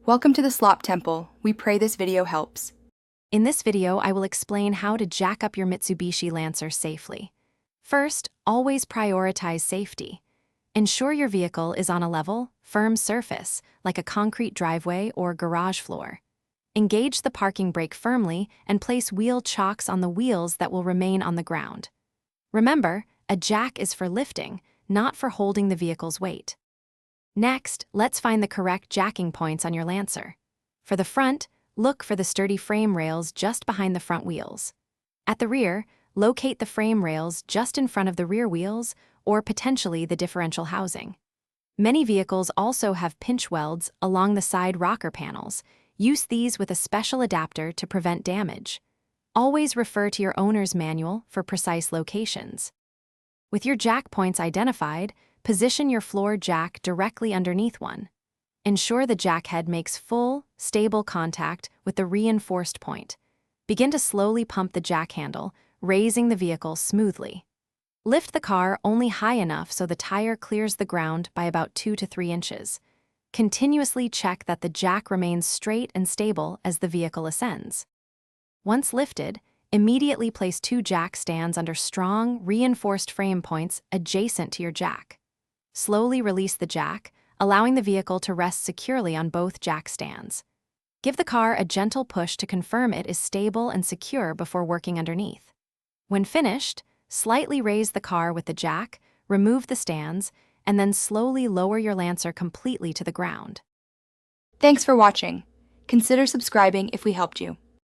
Welcome to the Slop Temple. We pray this video helps. In this video, I will explain how to jack up your Mitsubishi Lancer safely. First, always prioritize safety. Ensure your vehicle is on a level, firm surface, like a concrete driveway or garage floor. Engage the parking brake firmly and place wheel chocks on the wheels that will remain on the ground. Remember, a jack is for lifting, not for holding the vehicle's weight. Next, let's find the correct jacking points on your Lancer. For the front, look for the sturdy frame rails just behind the front wheels. At the rear, locate the frame rails just in front of the rear wheels or potentially the differential housing. Many vehicles also have pinch welds along the side rocker panels. Use these with a special adapter to prevent damage. Always refer to your owner's manual for precise locations. With your jack points identified, position your floor jack directly underneath one. Ensure the jack head makes full, stable contact with the reinforced point. Begin to slowly pump the jack handle, raising the vehicle smoothly. Lift the car only high enough so the tire clears the ground by about 2 to 3 inches. Continuously check that the jack remains straight and stable as the vehicle ascends. Once lifted, immediately place 2 jack stands under strong, reinforced frame points adjacent to your jack. Slowly release the jack, allowing the vehicle to rest securely on both jack stands. Give the car a gentle push to confirm it is stable and secure before working underneath. When finished, slightly raise the car with the jack, remove the stands, and then slowly lower your Lancer completely to the ground. Thanks for watching. Consider subscribing if we helped you.